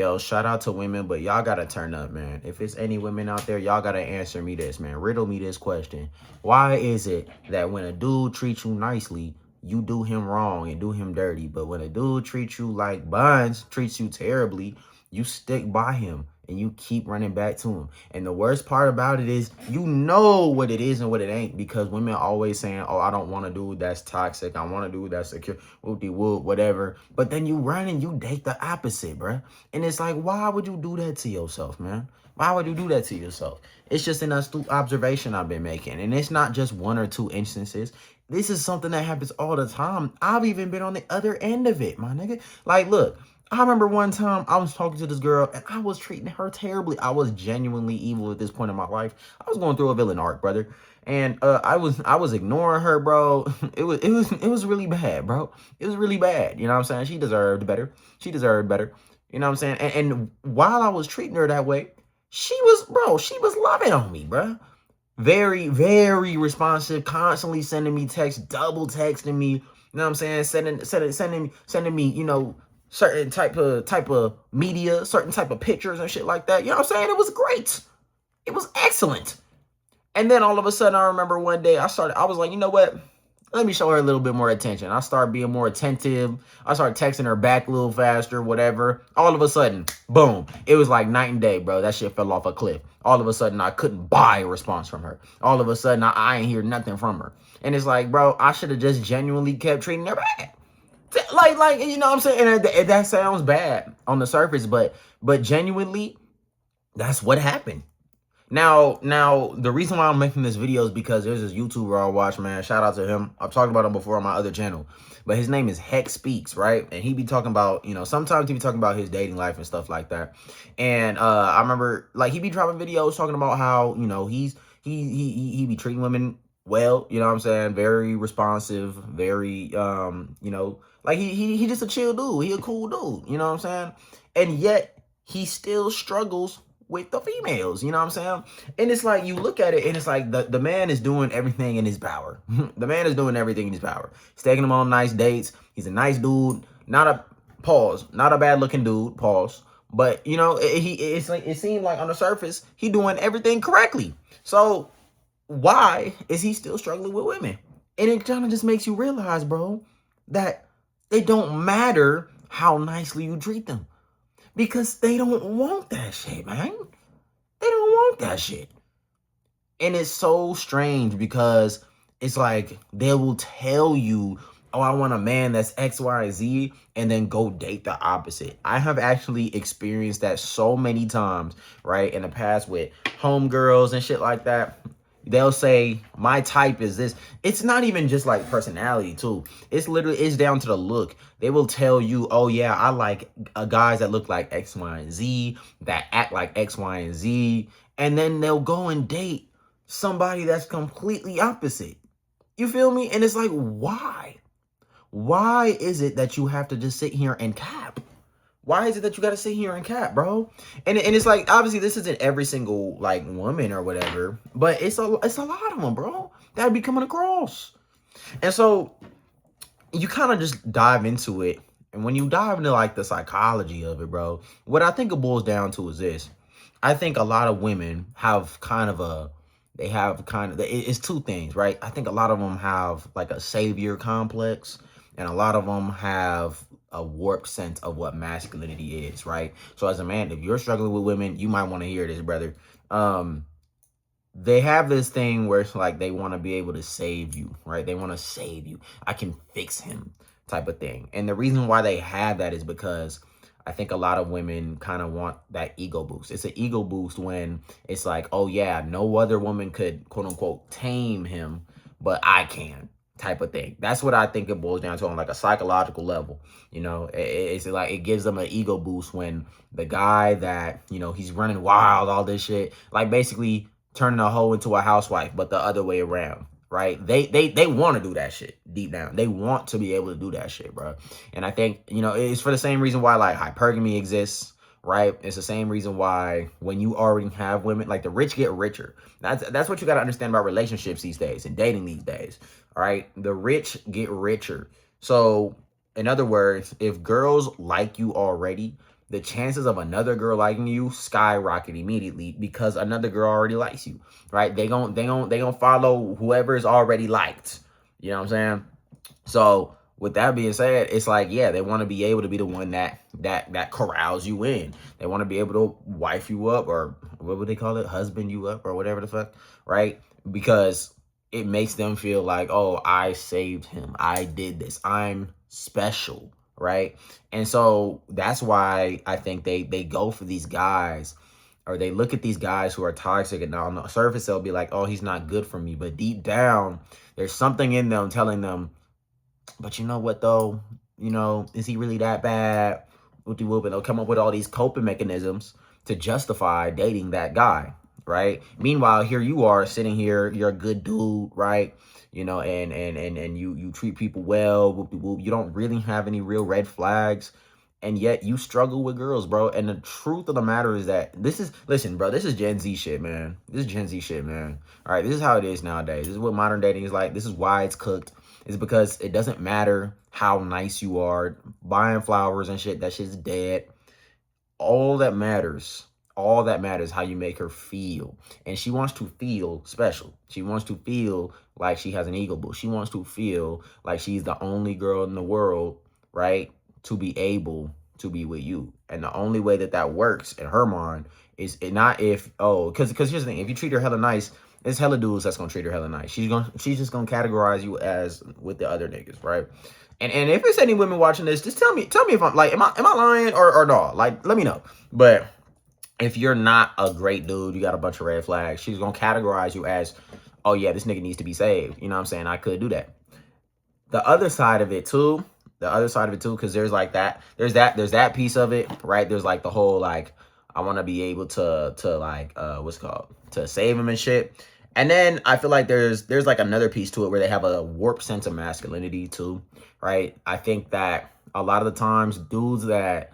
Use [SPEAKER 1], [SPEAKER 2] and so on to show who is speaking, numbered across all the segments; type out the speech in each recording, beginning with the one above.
[SPEAKER 1] Yo, shout out to women, but y'all gotta turn up, man. If it's any women out there, y'all gotta answer me this, man. Riddle me this question. Why is it that when a dude treats you nicely, you do him wrong and do him dirty, but when a dude treats you like buns, treats you terribly, you stick by him and you keep running back to him? And the worst part about it is you know what it is and what it ain't, because women always saying, oh, I don't want a dude that's toxic. I want a dude that's secure, whoop-de-whoop, whatever. But then you run and you date the opposite, bruh. And it's like, why would you do that to yourself, man? Why would you do that to yourself? It's just an astute observation I've been making. And it's not just one or two instances. This is something that happens all the time. I've even been on the other end of it, my nigga. Like, look, I remember one time I was talking to this girl and I was treating her terribly. I was genuinely evil at this point in my life. I was going through a villain arc, brother. And I was ignoring her, bro. It was really bad, bro. It was really bad. You know what I'm saying? She deserved better. She deserved better. You know what I'm saying? And while I was treating her that way, she was loving on me, bro. Very, very responsive, constantly sending me texts, double texting me. You know what I'm saying? Sending me, certain type of media, certain type of pictures and shit like that. You know what I'm saying? It was great. It was excellent. And then all of a sudden, I remember one day I was like, you know what? Let me show her a little bit more attention. I started being more attentive. I started texting her back a little faster, whatever. All of a sudden, boom. It was like night and day, bro. That shit fell off a cliff. All of a sudden, I couldn't buy a response from her. All of a sudden, I ain't hear nothing from her. And it's like, bro, I should have just genuinely kept treating her back. Like, you know what I'm saying? And that sounds bad on the surface, but genuinely, that's what happened. Now, the reason why I'm making this video is because there's this YouTuber I watch, man. Shout out to him. I've talked about him before on my other channel. But his name is Heck Speaks, right? And he be talking about, sometimes he be talking about his dating life and stuff like that. And I remember, like, he be dropping videos talking about how, he be treating women well, you know what I'm saying? Very responsive, very, like he just a chill dude. He a cool dude, you know what I'm saying? And yet he still struggles with the females, you know what I'm saying? And it's like, you look at it and it's like the man is doing everything in his power. The man is doing everything in his power. He's taking them on nice dates. He's a nice dude, not a bad looking dude, pause. But it seemed like on the surface, he doing everything correctly. So why is he still struggling with women? And it kind of just makes you realize, bro, that it don't matter how nicely you treat them. Because they don't want that shit, man. They don't want that shit. And it's so strange because it's like they will tell you, oh, I want a man that's X, Y, and Z, and then go date the opposite. I have actually experienced that so many times, right, in the past with homegirls and shit like that. They'll say, my type is this. It's not even just like personality too. It's down to the look. They will tell you, oh yeah, I like guys that look like X, Y, and Z, that act like X, Y, and Z. And then they'll go and date somebody that's completely opposite. You feel me? And it's like, why? Why is it that you have to just sit here and cap? Why is it that you got to sit here and cap, bro? And it's like, obviously, this isn't every single, like, woman or whatever. But it's a lot of them, bro, that be coming across. And so you kind of just dive into it. And when you dive into, like, the psychology of it, bro, what I think it boils down to is this. I think a lot of women have it's two things, right? I think a lot of them have, like, a savior complex. And a lot of them have a warped sense of what masculinity is, right? So as a man, if you're struggling with women, you might want to hear this, brother. They have this thing where it's like they want to be able to save you, right? They want to save you. I can fix him type of thing. And the reason why they have that is because I think a lot of women kind of want that ego boost. It's an ego boost when it's like, oh yeah, no other woman could, quote unquote, tame him, but I can. Type of thing. That's what I think it boils down to on like a psychological level. It's like it gives them an ego boost when the guy that, he's running wild, all this shit, like basically turning a hoe into a housewife, but the other way around, right? They want to do that shit deep down. They want to be able to do that shit, bro. And I think, it's for the same reason why like hypergamy exists, right? It's the same reason why when you already have women, like the rich get richer. That's what you got to understand about relationships these days and dating these days. All right. The rich get richer. So in other words, if girls like you already, the chances of another girl liking you skyrocket immediately because another girl already likes you, right? They gonna follow whoever is already liked. You know what I'm saying? So with that being said, it's like, yeah, they want to be able to be the one that corrals you in. They want to be able to wife you up, or what would they call it? Husband you up, or whatever the fuck, right? Because it makes them feel like, oh, I saved him. I did this. I'm special, right? And so that's why I think they go for these guys, or they look at these guys who are toxic, and on the surface they'll be like, oh, he's not good for me. But deep down, there's something in them telling them, but you know what though? You know, is he really that bad? Whoopty whoop, and they'll come up with all these coping mechanisms to justify dating that guy, right? Meanwhile, here you are sitting here, you're a good dude, right? You know, and you treat people well, whoopty whoop. You don't really have any real red flags, and yet you struggle with girls, bro. And the truth of the matter is that listen, bro, this is Gen Z shit, man. This is Gen Z shit, man. All right, this is how it is nowadays. This is what modern dating is like. This is why it's cooked. It's because it doesn't matter how nice you are. Buying flowers and shit, that shit's dead. All that matters how you make her feel. And she wants to feel special. She wants to feel like she has an ego boost. She wants to feel like she's the only girl in the world, right, to be able to be with you. And the only way that works in her mind is not if, oh, because here's the thing. If you treat her hella nice, there's hella dudes that's gonna treat her hella nice. She's just gonna categorize you as with the other niggas, right? And if it's any women watching this, just tell me if I'm like, am I lying or no? Like, let me know. But if you're not a great dude, you got a bunch of red flags, she's gonna categorize you as, oh yeah, this nigga needs to be saved. You know what I'm saying? I could do that. The other side of it too, because there's like that, there's that piece of it, right? There's like the whole like, I want to be able to like what's it called, to save him and shit. And then I feel like there's like another piece to it where they have a warped sense of masculinity too, right? I think that a lot of the times dudes that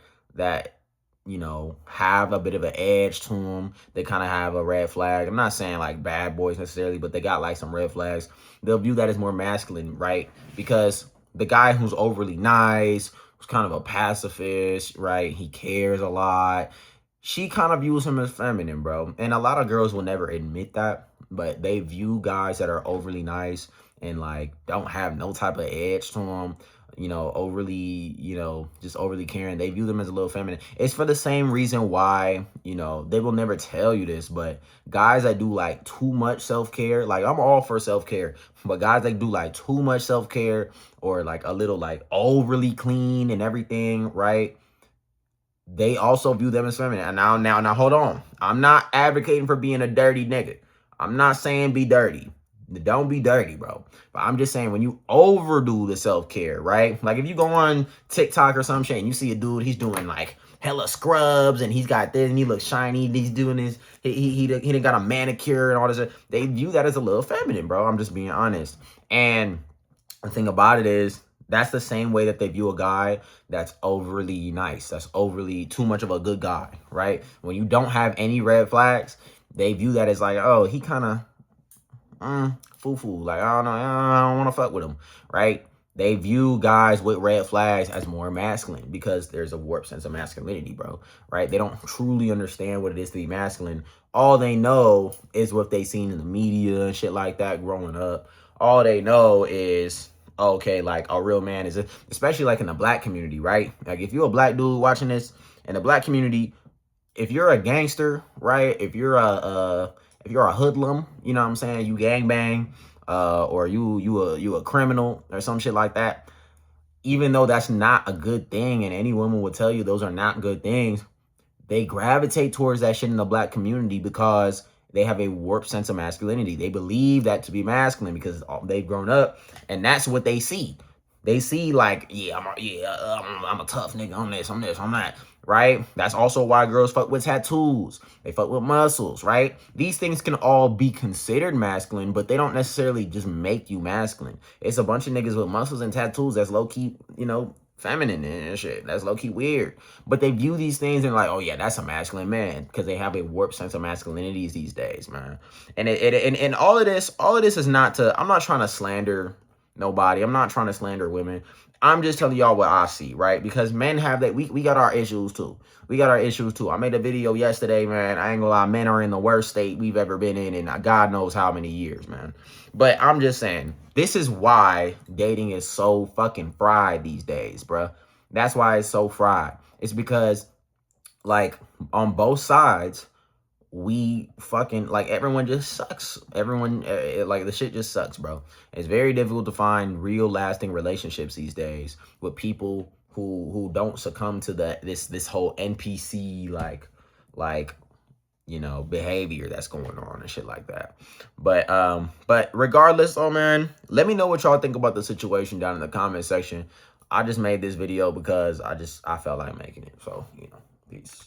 [SPEAKER 1] you know have a bit of an edge to them, they kind of have a red flag. I'm not saying like bad boys necessarily, but they got like some red flags. They'll view that as more masculine, right? Because the guy who's overly nice, who's kind of a pacifist, right? He cares a lot. She kind of views him as feminine, bro. And a lot of girls will never admit that, but they view guys that are overly nice and like don't have no type of edge to them, you know, overly, you know, just overly caring. They view them as a little feminine. It's for the same reason why, you know, they will never tell you this, but guys that do like too much self-care, like I'm all for self-care, but guys that do like too much self-care or like a little like overly clean and everything, right? They also view them as feminine. And now, hold on. I'm not advocating for being a dirty nigga. I'm not saying be dirty. Don't be dirty, bro. But I'm just saying when you overdo the self-care, right? Like if you go on TikTok or some shit and you see a dude, he's doing like hella scrubs and he's got this and he looks shiny and he's doing this. He done got a manicure and all this. They view that as a little feminine, bro. I'm just being honest. And the thing about it is, that's the same way that they view a guy that's overly nice, that's overly too much of a good guy, right? When you don't have any red flags, they view that as like, oh, he kind of foo-foo. Like, I don't want to fuck with him, right? They view guys with red flags as more masculine because there's a warped sense of masculinity, bro, right? They don't truly understand what it is to be masculine. All they know is what they seen in the media and shit like that growing up. All they know is, okay, like a real man is, especially like in the black community, right? Like if you're a black dude watching this in the black community, if you're a gangster, right? If you're a hoodlum, you know what I'm saying? You gangbang, or you a criminal or some shit like that. Even though that's not a good thing, and any woman will tell you those are not good things, they gravitate towards that shit in the black community because they have a warped sense of masculinity. They believe that to be masculine because they've grown up and that's what they see. They see like, yeah, I'm a tough nigga. I'm this, I'm that, right? That's also why girls fuck with tattoos. They fuck with muscles, right? These things can all be considered masculine, but they don't necessarily just make you masculine. It's a bunch of niggas with muscles and tattoos that's low-key, you know, feminine and shit. That's low-key weird. But they view these things and like, oh yeah, that's a masculine man, because they have a warped sense of masculinity these days, man. And all of this is not to, I'm not trying to slander nobody. I'm not trying to slander women. I'm just telling y'all what I see, right? Because men have that. We got our issues too. We got our issues too. I made a video yesterday, man. I ain't gonna lie, men are in the worst state we've ever been in God knows how many years, man. But I'm just saying, this is why dating is so fucking fried these days, bruh. That's why it's so fried. It's because, like, on both sides, we fucking, like, everyone just sucks. Everyone, like, the shit just sucks, bro. It's very difficult to find real lasting relationships these days with people who don't succumb to this whole NPC like you know, behavior that's going on and shit like that. But regardless, oh man, let me know what y'all think about the situation down in the comment section. I just made this video because I felt like making it. So, you know, peace.